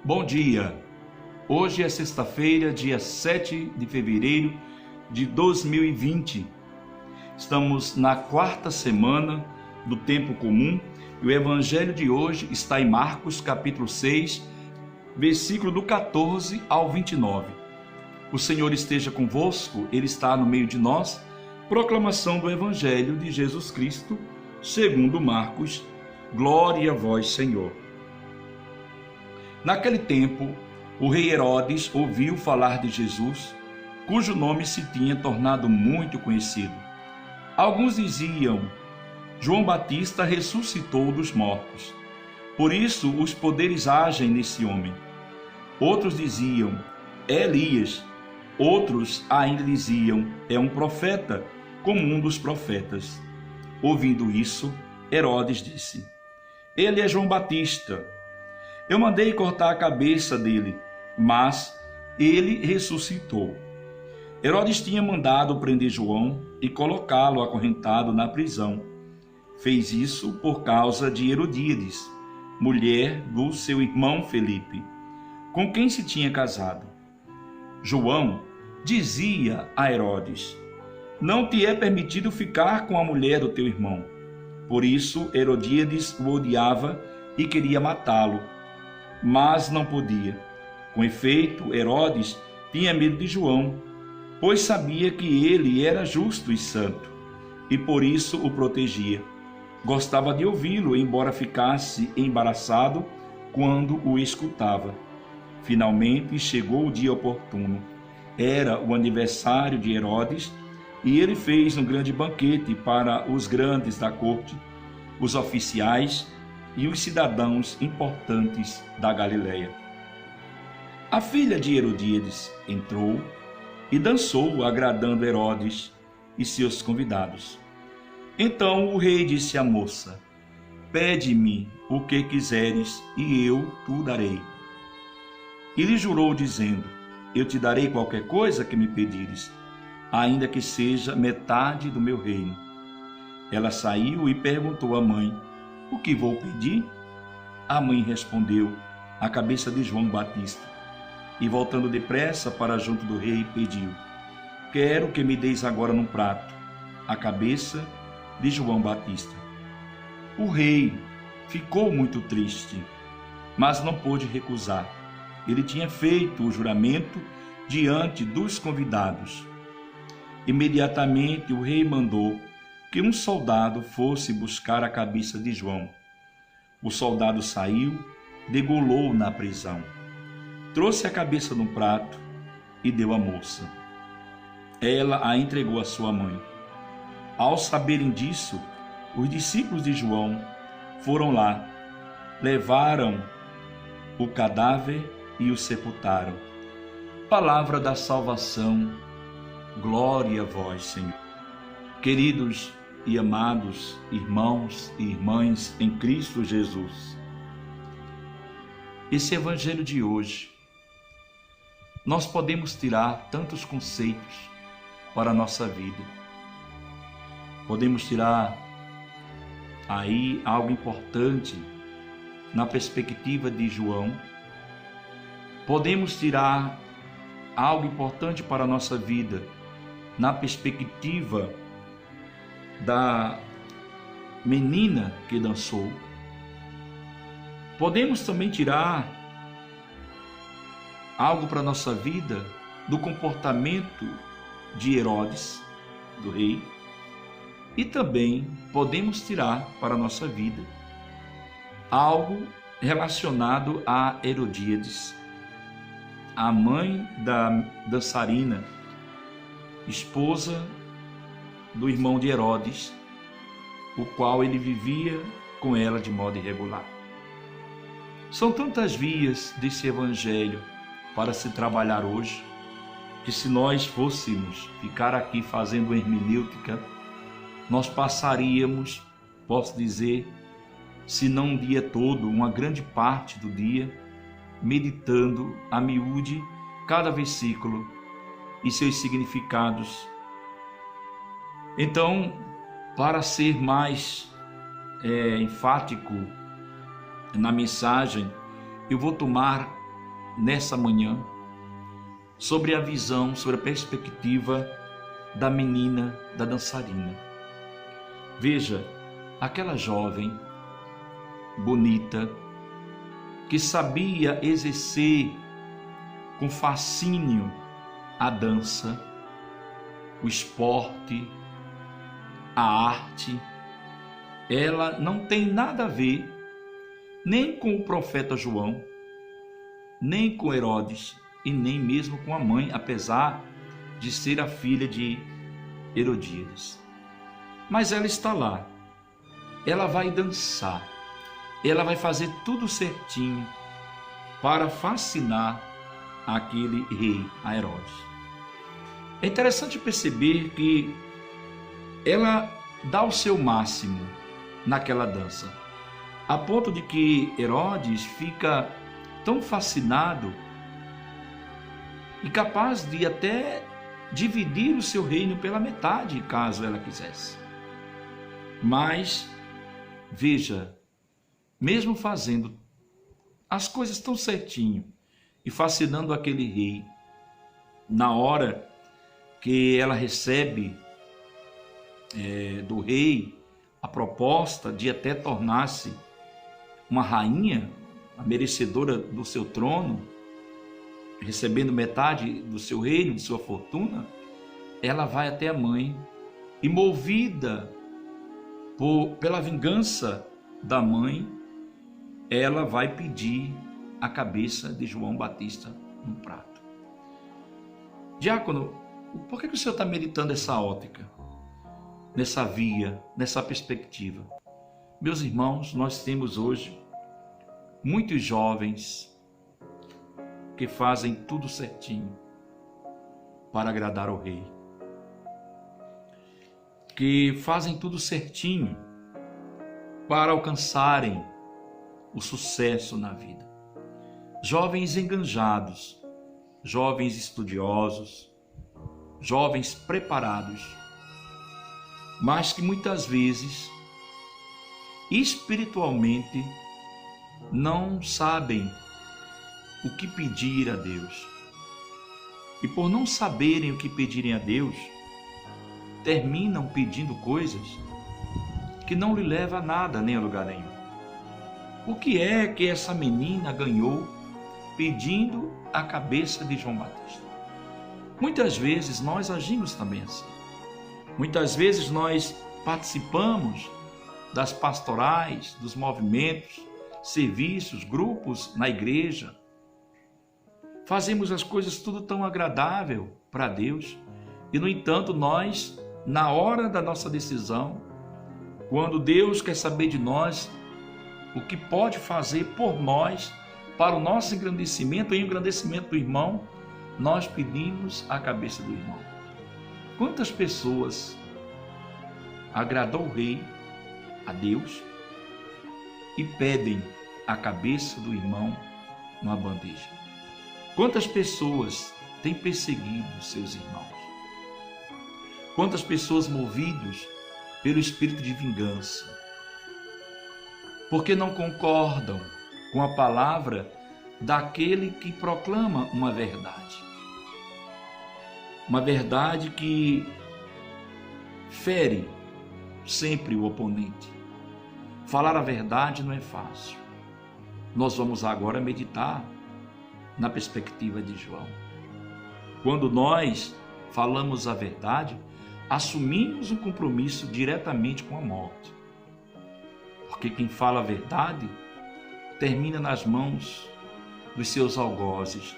Bom dia! Hoje é sexta-feira, dia 7 de fevereiro de 2020. Estamos na quarta semana do tempo comum e o evangelho de hoje está em Marcos, capítulo 6, versículo do 14 ao 29. O Senhor esteja convosco, Ele está no meio de nós. Proclamação do evangelho de Jesus Cristo, segundo Marcos. Glória a vós, Senhor. Naquele tempo, o rei Herodes ouviu falar de Jesus, cujo nome se tinha tornado muito conhecido. Alguns diziam: João Batista ressuscitou dos mortos. Por isso os poderes agem nesse homem. Outros diziam: é Elias. Outros ainda diziam: é um profeta, como um dos profetas. Ouvindo isso, Herodes disse: ele é João Batista. Eu mandei cortar a cabeça dele, mas ele ressuscitou. Herodes tinha mandado prender João e colocá-lo acorrentado na prisão. Fez isso por causa de Herodíades, mulher do seu irmão Felipe, com quem se tinha casado. João dizia a Herodes: não te é permitido ficar com a mulher do teu irmão. Por isso Herodíades o odiava e queria matá-lo, mas não podia. Com efeito, Herodes tinha medo de João, pois sabia que ele era justo e santo, e por isso o protegia. Gostava de ouvi-lo, embora ficasse embaraçado quando o escutava. Finalmente chegou o dia oportuno. Era o aniversário de Herodes, e ele fez um grande banquete para os grandes da corte, os oficiais e os cidadãos importantes da Galileia. A filha de Herodíades entrou e dançou, agradando Herodes e seus convidados. Então o rei disse à moça: pede-me o que quiseres e eu tu darei. E lhe jurou, dizendo: eu te darei qualquer coisa que me pedires, ainda que seja metade do meu reino. Ela saiu e perguntou à mãe: o que vou pedir? A mãe respondeu: a cabeça de João Batista. E voltando depressa para junto do rei, pediu: quero que me deis agora num prato a cabeça de João Batista. O rei ficou muito triste, mas não pôde recusar. Ele tinha feito o juramento diante dos convidados. Imediatamente o rei mandou que um soldado fosse buscar a cabeça de João. O soldado saiu, degolou na prisão, trouxe a cabeça num prato e deu à moça. Ela a entregou à sua mãe. Ao saberem disso, os discípulos de João foram lá, levaram o cadáver e o sepultaram. Palavra da salvação. Glória a vós, Senhor. Queridos e amados irmãos e irmãs em Cristo Jesus, esse evangelho de hoje, nós podemos tirar tantos conceitos para a nossa vida. Podemos tirar aí algo importante na perspectiva de João. Podemos tirar algo importante para a nossa vida na perspectiva da menina que dançou. Podemos também tirar algo para a nossa vida do comportamento de Herodes, do rei, e também podemos tirar para a nossa vida algo relacionado a Herodíades, a mãe da dançarina, esposa do irmão de Herodes, o qual ele vivia com ela de modo irregular. São tantas vias desse evangelho para se trabalhar hoje, que se nós fôssemos ficar aqui fazendo hermenêutica, nós passaríamos, posso dizer, se não um dia todo, uma grande parte do dia, meditando a miúde cada versículo e seus significados. Então, para ser mais enfático na mensagem, eu vou tomar nessa manhã sobre a visão, sobre a perspectiva da menina, da dançarina. Veja, aquela jovem bonita que sabia exercer com fascínio a dança, o esporte, a arte, ela não tem nada a ver nem com o profeta João, nem com Herodes e nem mesmo com a mãe, apesar de ser a filha de Herodíades. Mas ela está lá, ela vai dançar, ela vai fazer tudo certinho para fascinar aquele rei, a Herodes. É interessante perceber que ela dá o seu máximo naquela dança, a ponto de que Herodes fica tão fascinado e capaz de até dividir o seu reino pela metade, caso ela quisesse. Mas, veja, mesmo fazendo as coisas tão certinho e fascinando aquele rei, na hora que ela recebe do rei a proposta de até tornar-se uma rainha, a merecedora do seu trono, recebendo metade do seu reino, de sua fortuna, ela vai até a mãe e, movida pela vingança da mãe, ela vai pedir a cabeça de João Batista num prato. Diácono, por que o senhor está meditando essa ótica, nessa via, nessa perspectiva? Meus irmãos, nós temos hoje muitos jovens que fazem tudo certinho para agradar ao rei, que fazem tudo certinho para alcançarem o sucesso na vida. Jovens enganjados, jovens estudiosos, jovens preparados, mas que muitas vezes espiritualmente não sabem o que pedir a Deus. E por não saberem o que pedirem a Deus, terminam pedindo coisas que não lhe levam a nada, nem a lugar nenhum. O que é que essa menina ganhou pedindo a cabeça de João Batista? Muitas vezes nós agimos também assim. Muitas vezes nós participamos das pastorais, dos movimentos, serviços, grupos na igreja. Fazemos as coisas tudo tão agradável para Deus e, no entanto, nós, na hora da nossa decisão, quando Deus quer saber de nós o que pode fazer por nós, para o nosso engrandecimento e o engrandecimento do irmão, nós pedimos a cabeça do irmão. Quantas pessoas agradou o rei, a Deus, e pedem a cabeça do irmão numa bandeja? Quantas pessoas têm perseguido seus irmãos? Quantas pessoas movidos pelo espírito de vingança, porque não concordam com a palavra daquele que proclama uma verdade que fere sempre o oponente. Falar a verdade não é fácil. Nós vamos agora meditar na perspectiva de João. Quando nós falamos a verdade, assumimos um compromisso diretamente com a morte. Porque quem fala a verdade termina nas mãos dos seus algozes,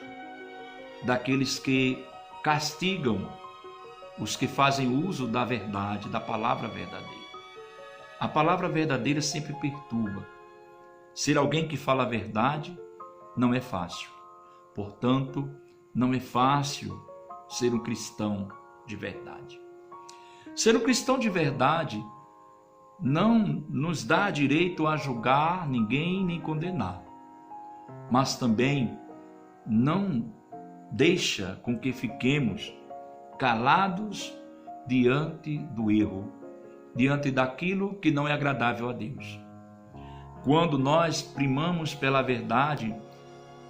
daqueles que castigam os que fazem uso da verdade, da palavra verdadeira. A palavra verdadeira sempre perturba. Ser alguém que fala a verdade não é fácil. Portanto, não é fácil ser um cristão de verdade. Ser um cristão de verdade não nos dá direito a julgar ninguém nem condenar, mas também não deixa com que fiquemos calados diante do erro, diante daquilo que não é agradável a Deus. Quando nós primamos pela verdade,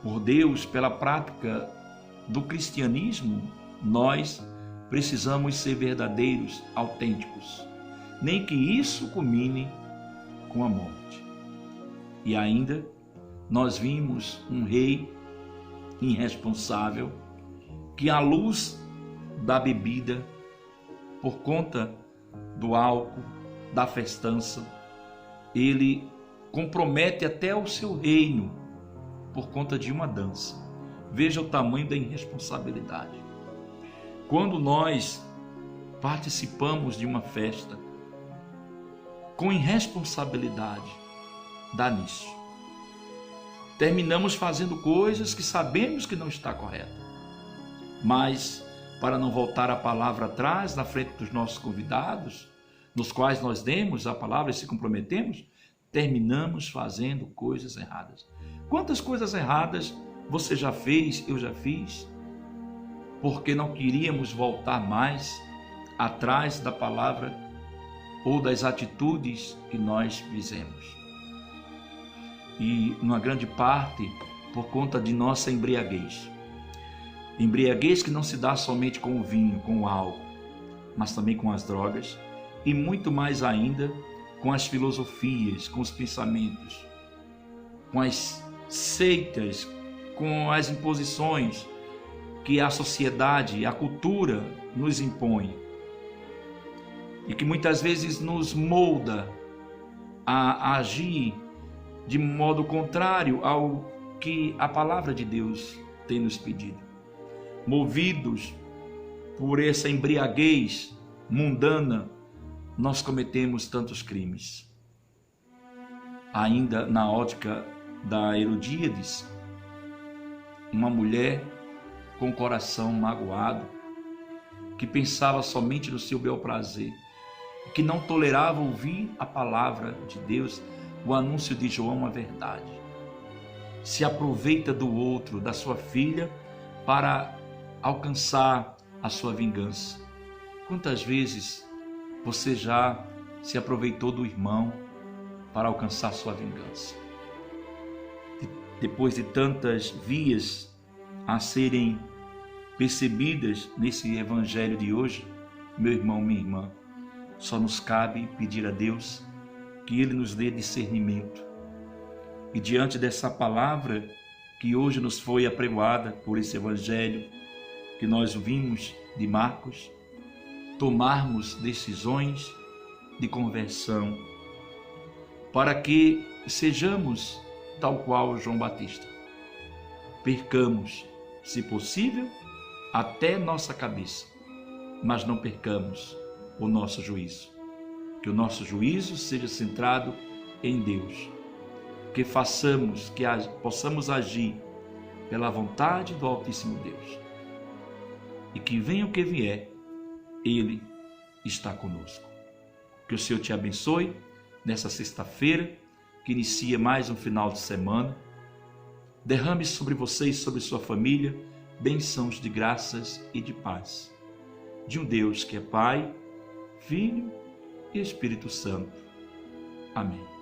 por Deus, pela prática do cristianismo, nós precisamos ser verdadeiros, autênticos, nem que isso culmine com a morte. E ainda nós vimos um rei irresponsável que, à luz da bebida, por conta do álcool, da festança, ele compromete até o seu reino por conta de uma dança. Veja o tamanho da irresponsabilidade. Quando nós participamos de uma festa com irresponsabilidade, dá nisso. Terminamos fazendo coisas que sabemos que não está correta. Mas, para não voltar a palavra atrás, na frente dos nossos convidados, nos quais nós demos a palavra e se comprometemos, terminamos fazendo coisas erradas. Quantas coisas erradas você já fez, eu já fiz, porque não queríamos voltar mais atrás da palavra ou das atitudes que nós fizemos. E, numa grande parte, por conta de nossa embriaguez. Embriaguez que não se dá somente com o vinho, com o álcool, mas também com as drogas e muito mais ainda com as filosofias, com os pensamentos, com as seitas, com as imposições que a sociedade, a cultura nos impõe e que muitas vezes nos molda a agir de modo contrário ao que a palavra de Deus tem nos pedido. Movidos por essa embriaguez mundana, nós cometemos tantos crimes. Ainda na ótica da Herodíades, uma mulher com o coração magoado, que pensava somente no seu bel prazer, que não tolerava ouvir a palavra de Deus, o anúncio de João, a verdade. Se aproveita do outro, da sua filha, para alcançar a sua vingança. Quantas vezes você já se aproveitou do irmão para alcançar sua vingança? Depois de tantas vias a serem percebidas nesse evangelho de hoje, meu irmão, minha irmã, só nos cabe pedir a Deus que Ele nos dê discernimento. E diante dessa palavra que hoje nos foi apregoada por esse evangelho que nós vimos de Marcos, tomarmos decisões de conversão, para que sejamos tal qual João Batista. Percamos, se possível, até nossa cabeça, mas não percamos o nosso juízo. Que o nosso juízo seja centrado em Deus. Que possamos agir pela vontade do Altíssimo Deus. E que venha o que vier, Ele está conosco. Que o Senhor te abençoe nessa sexta-feira, que inicia mais um final de semana. Derrame sobre você e sobre sua família bênçãos de graças e de paz. De um Deus que é Pai, Filho e Espírito Santo. Amém.